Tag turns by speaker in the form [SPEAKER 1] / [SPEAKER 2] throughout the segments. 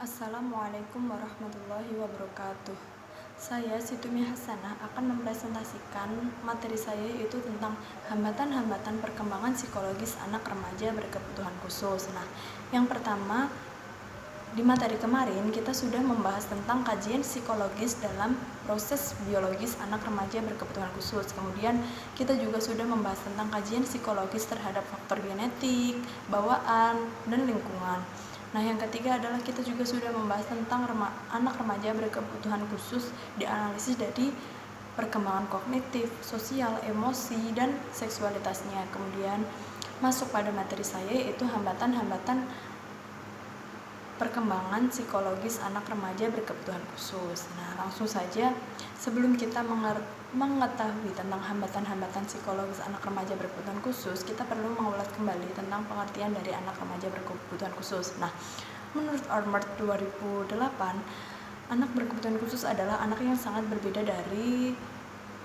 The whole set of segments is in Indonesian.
[SPEAKER 1] Assalamualaikum warahmatullahi wabarakatuh. Saya Situmi Hasanah akan mempresentasikan materi saya, yaitu tentang hambatan-hambatan perkembangan psikologis anak remaja berkebutuhan khusus. Nah, yang pertama, di materi kemarin kita sudah membahas tentang kajian psikologis dalam proses biologis anak remaja berkebutuhan khusus. Kemudian kita juga sudah membahas tentang kajian psikologis terhadap faktor genetik, bawaan, dan lingkungan. Nah, yang ketiga adalah kita juga sudah membahas tentang anak remaja berkebutuhan khusus dianalisis dari perkembangan kognitif, sosial, emosi, dan seksualitasnya. Kemudian masuk pada materi saya, yaitu hambatan-hambatan perkembangan psikologis anak remaja berkebutuhan khusus. Nah, langsung saja, sebelum kita mengetahui tentang hambatan-hambatan psikologis anak remaja berkebutuhan khusus, kita perlu mengulas kembali tentang pengertian dari anak remaja berkebutuhan khusus. Nah, menurut Ormert 2008, anak berkebutuhan khusus adalah anak yang sangat berbeda dari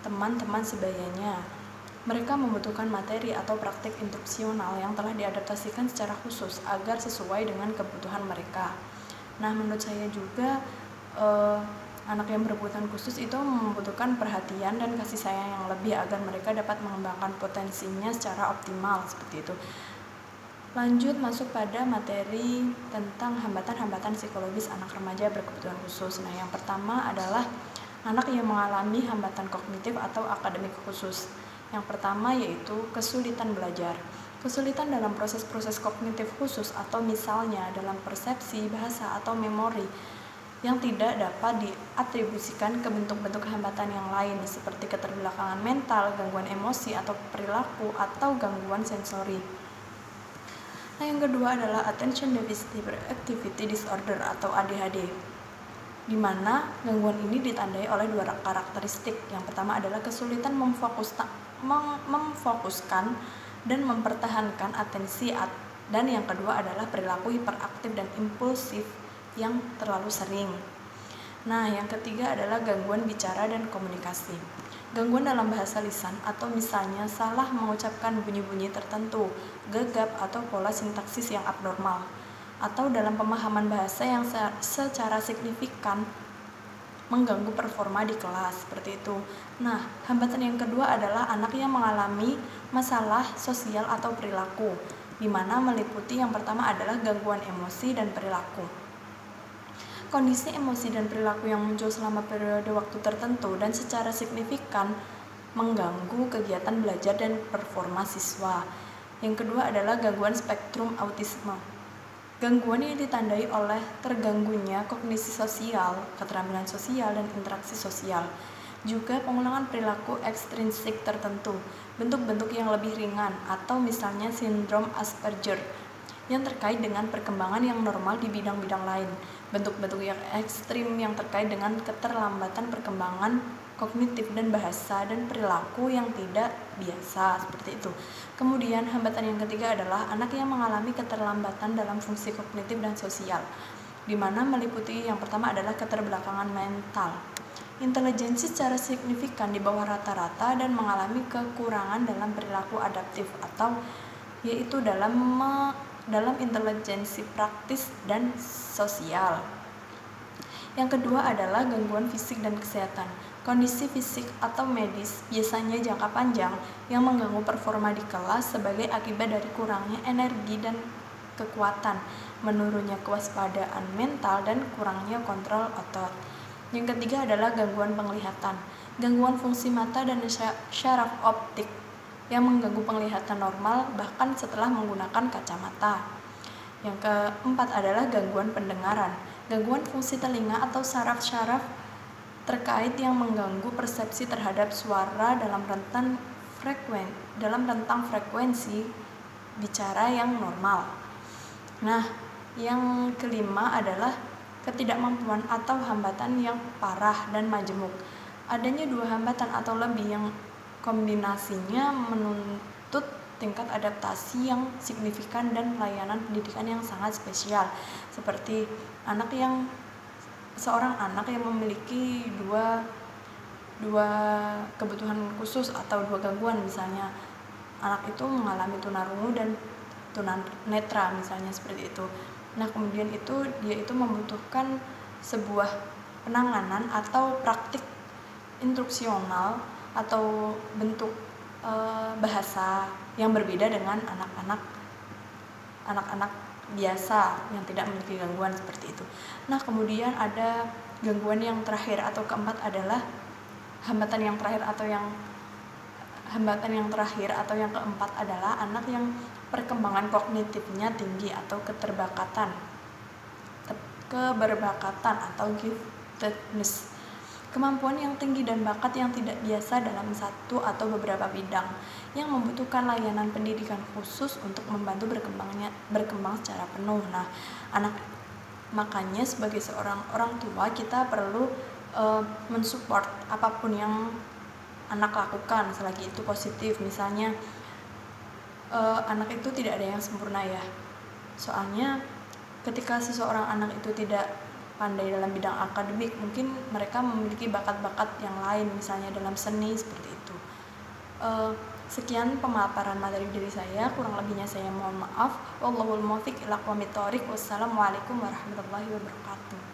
[SPEAKER 1] teman-teman sebayanya. Mereka membutuhkan materi atau praktik instruksional yang telah diadaptasikan secara khusus agar sesuai dengan kebutuhan mereka. Nah, menurut saya juga anak yang berkebutuhan khusus itu membutuhkan perhatian dan kasih sayang yang lebih agar mereka dapat mengembangkan potensinya secara optimal, seperti itu. Lanjut masuk pada materi tentang hambatan-hambatan psikologis anak remaja berkebutuhan khusus. Nah, yang pertama adalah anak yang mengalami hambatan kognitif atau akademik khusus. Yang pertama yaitu kesulitan belajar. Kesulitan dalam proses-proses kognitif khusus atau misalnya dalam persepsi, bahasa, atau memori yang tidak dapat diatribusikan ke bentuk-bentuk hambatan yang lain seperti keterbelakangan mental, gangguan emosi atau perilaku, atau gangguan sensori. Nah, yang kedua adalah Attention Deficit Hyperactivity Disorder atau ADHD, di mana gangguan ini ditandai oleh dua karakteristik. Yang pertama adalah kesulitan memfokuskan dan mempertahankan atensi, dan yang kedua adalah perilaku hiperaktif dan impulsif yang terlalu sering. Nah, yang ketiga adalah gangguan bicara dan komunikasi. Gangguan dalam bahasa lisan atau misalnya salah mengucapkan bunyi-bunyi tertentu, gegap atau pola sintaksis yang abnormal, atau dalam pemahaman bahasa yang secara signifikan mengganggu performa di kelas, seperti itu. Nah, hambatan yang kedua adalah anak yang mengalami masalah sosial atau perilaku, di mana meliputi yang pertama adalah gangguan emosi dan perilaku. Kondisi emosi dan perilaku yang muncul selama periode waktu tertentu dan secara signifikan mengganggu kegiatan belajar dan performa siswa. Yang kedua adalah gangguan spektrum autisme. Gangguan yang ditandai oleh terganggunya kognisi sosial, keterampilan sosial, dan interaksi sosial. Juga pengulangan perilaku ekstrinsik tertentu, bentuk-bentuk yang lebih ringan, atau misalnya sindrom Asperger, yang terkait dengan perkembangan yang normal di bidang-bidang lain. Bentuk-bentuk yang ekstrim yang terkait dengan keterlambatan perkembangan kognitif dan bahasa dan perilaku yang tidak biasa, seperti itu. Kemudian hambatan yang ketiga adalah anak yang mengalami keterlambatan dalam fungsi kognitif dan sosial, di mana meliputi yang pertama adalah keterbelakangan mental, intelijensi secara signifikan di bawah rata-rata, dan mengalami kekurangan dalam perilaku adaptif atau yaitu dalam intelijensi praktis dan sosial. Yang kedua adalah gangguan fisik dan kesehatan. Kondisi fisik atau medis biasanya jangka panjang yang mengganggu performa di kelas sebagai akibat dari kurangnya energi dan kekuatan, menurunnya kewaspadaan mental, dan kurangnya kontrol otot. Yang ketiga adalah gangguan penglihatan. Gangguan fungsi mata dan syaraf optik yang mengganggu penglihatan normal bahkan setelah menggunakan kacamata. Yang keempat adalah gangguan pendengaran. Gangguan fungsi telinga atau saraf-saraf terkait yang mengganggu persepsi terhadap suara dalam rentang frekuensi bicara yang normal. Nah, yang kelima adalah ketidakmampuan atau hambatan yang parah dan majemuk. Adanya dua hambatan atau lebih yang kombinasinya menuntut tingkat adaptasi yang signifikan dan pelayanan pendidikan yang sangat spesial, seperti seorang anak yang memiliki dua kebutuhan khusus atau dua gangguan, misalnya anak itu mengalami tunarungu dan tunanetra, misalnya seperti itu. Nah, kemudian dia itu membutuhkan sebuah penanganan atau praktik instruksional atau bentuk bahasa yang berbeda dengan anak-anak biasa yang tidak memiliki gangguan seperti itu. Nah, kemudian ada gangguan yang terakhir atau keempat adalah hambatan yang terakhir atau yang keempat adalah anak yang perkembangan kognitifnya tinggi atau keberbakatan atau giftedness. Kemampuan yang tinggi dan bakat yang tidak biasa dalam satu atau beberapa bidang yang membutuhkan layanan pendidikan khusus untuk membantu berkembang secara penuh. Nah, makanya sebagai seorang orang tua kita perlu mensupport apapun yang anak lakukan selagi itu positif. Misalnya anak itu tidak ada yang sempurna ya. Soalnya ketika seseorang anak itu tidak pandai dalam bidang akademik, mungkin mereka memiliki bakat-bakat yang lain, misalnya dalam seni seperti itu. Sekian pemaparan materi dari saya, kurang lebihnya saya mohon maaf. Wallahul muwaffiq ila aqwamit thoriq. Wassalamualaikum warahmatullahi wabarakatuh.